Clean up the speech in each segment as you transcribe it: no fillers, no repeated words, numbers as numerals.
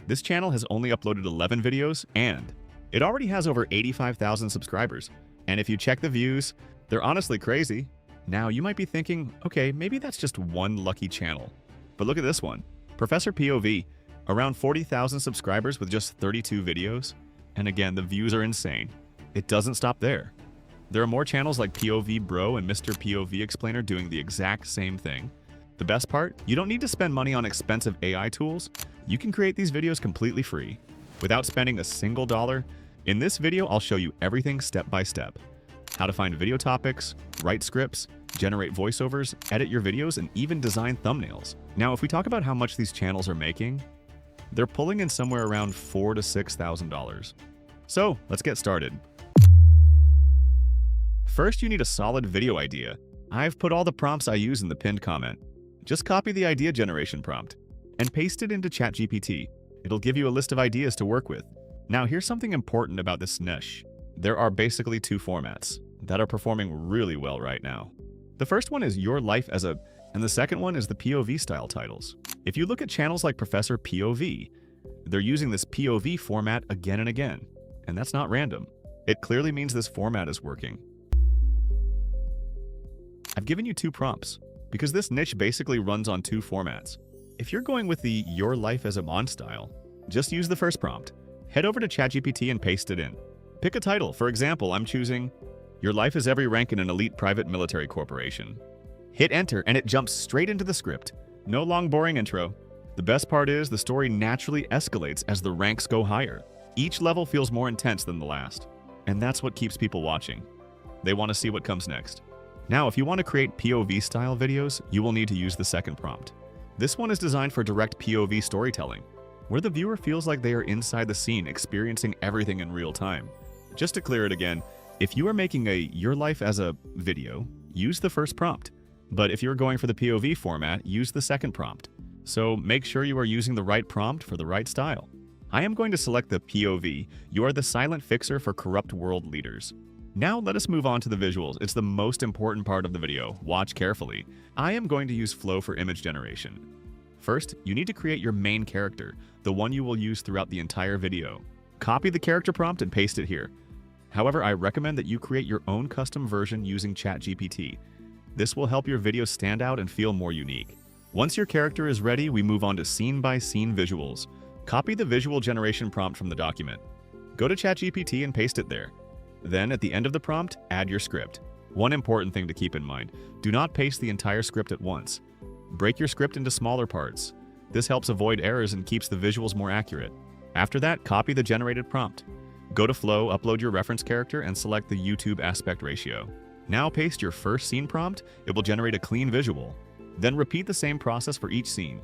This channel has only uploaded 11 videos, and it already has over 85,000 subscribers. And if you check the views, they're honestly crazy. Now, you might be thinking, okay, maybe that's just one lucky channel. But look at this one. Professor POV, around 40,000 subscribers with just 32 videos. And again, the views are insane. It doesn't stop there. There are more channels like POV Bro and Mr. POV Explainer doing the exact same thing. The best part? You don't need to spend money on expensive AI tools. You can create these videos completely free, without spending a single dollar. In this video, I'll show you everything step by step. How to find video topics, write scripts, generate voiceovers, edit your videos, and even design thumbnails. Now, if we talk about how much these channels are making, they're pulling in somewhere around $4,000 to $6,000. So, let's get started. First, you need a solid video idea. I've put all the prompts I use in the pinned comment. Just copy the idea generation prompt and paste it into ChatGPT. It'll give you a list of ideas to work with. Now, here's something important about this niche. There are basically two formats that are performing really well right now. The first one is Your Life as a, and the second one is the POV style titles. If you look at channels like Professor POV, they're using this POV format again and again, and that's not random. It clearly means this format is working. I've given you two prompts because this niche basically runs on two formats. If you're going with the Your Life as a Mon style, just use the first prompt. Head over to ChatGPT and paste it in. Pick a title. For example, I'm choosing Your Life as Every Rank in an Elite Private Military Corporation. Hit enter and it jumps straight into the script. No long boring intro. The best part is the story naturally escalates as the ranks go higher. Each level feels more intense than the last. And that's what keeps people watching. They want to see what comes next. Now, if you want to create POV style videos, you will need to use the second prompt. This one is designed for direct POV storytelling, where the viewer feels like they are inside the scene, experiencing everything in real time. Just to clear it again, if you are making a Your Life as a video, use the first prompt. But if you're going for the POV format, use the second prompt. So make sure you are using the right prompt for the right style. I am going to select the POV. You are the silent fixer for corrupt world leaders. Now let us move on to the visuals. It's the most important part of the video. Watch carefully. I am going to use Flow for image generation. First, you need to create your main character, the one you will use throughout the entire video. Copy the character prompt and paste it here. However, I recommend that you create your own custom version using ChatGPT. This will help your video stand out and feel more unique. Once your character is ready, we move on to scene-by-scene visuals. Copy the visual generation prompt from the document. Go to ChatGPT and paste it there. Then, at the end of the prompt, add your script. One important thing to keep in mind, do not paste the entire script at once. Break your script into smaller parts. This helps avoid errors and keeps the visuals more accurate. After that, copy the generated prompt. Go to Flow, upload your reference character, and select the YouTube aspect ratio. Now paste your first scene prompt. It will generate a clean visual. Then repeat the same process for each scene.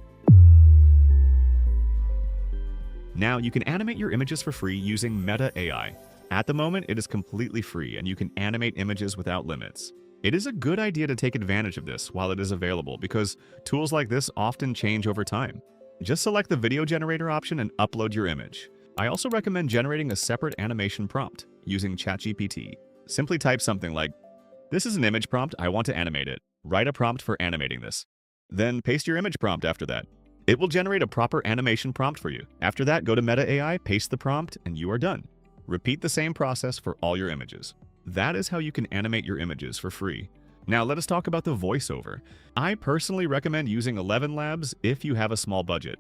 Now you can animate your images for free using Meta AI. At the moment, it is completely free and you can animate images without limits. It is a good idea to take advantage of this while it is available because tools like this often change over time. Just select the video generator option and upload your image. I also recommend generating a separate animation prompt using ChatGPT. Simply type something like, "This is an image prompt, I want to animate it. Write a prompt for animating this." Then paste your image prompt after that. It will generate a proper animation prompt for you. After that, go to Meta AI, paste the prompt, and you are done. Repeat the same process for all your images. That is how you can animate your images for free. Now let us talk about the voiceover. I personally recommend using 11 Labs if you have a small budget.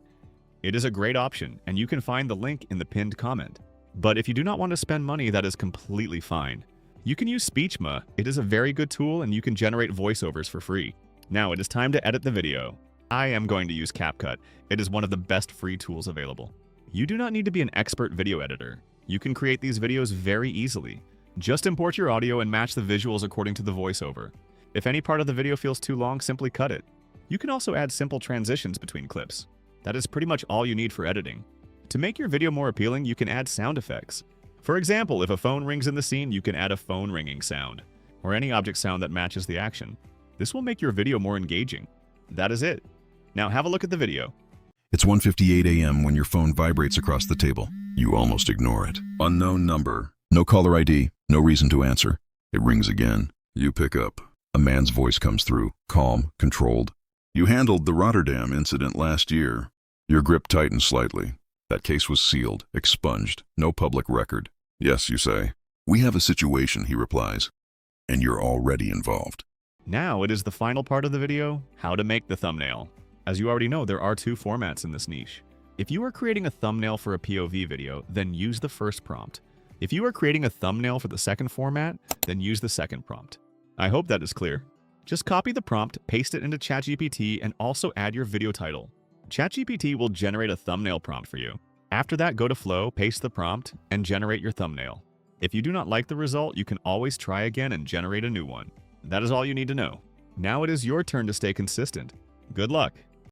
It is a great option, and you can find the link in the pinned comment. But if you do not want to spend money, that is completely fine. You can use SpeechMa. It is a very good tool, and you can generate voiceovers for free. Now it is time to edit the video. I am going to use CapCut. It is one of the best free tools available. You do not need to be an expert video editor. You can create these videos very easily. Just import your audio and match the visuals according to the voiceover. If any part of the video feels too long, simply cut it. You can also add simple transitions between clips. That is pretty much all you need for editing. To make your video more appealing, you can add sound effects. For example, if a phone rings in the scene, you can add a phone ringing sound, or any object sound that matches the action. This will make your video more engaging. That is it. Now have a look at the video. It's 1:58 a.m. when your phone vibrates across the table. You almost ignore it. Unknown number. No caller ID. No reason to answer. It rings again. You pick up. A man's voice comes through. Calm, controlled. You handled the Rotterdam incident last year. Your grip tightens slightly. That case was sealed, expunged, no public record. Yes, you say. We have a situation, he replies, and you're already involved. Now it is the final part of the video, how to make the thumbnail. As you already know, there are two formats in this niche. If you are creating a thumbnail for a POV video, then use the first prompt. If you are creating a thumbnail for the second format, then use the second prompt. I hope that is clear. Just copy the prompt, paste it into ChatGPT, and also add your video title. ChatGPT will generate a thumbnail prompt for you. After that, go to Flow, paste the prompt, and generate your thumbnail. If you do not like the result, you can always try again and generate a new one. That is all you need to know. Now it is your turn to stay consistent. Good luck!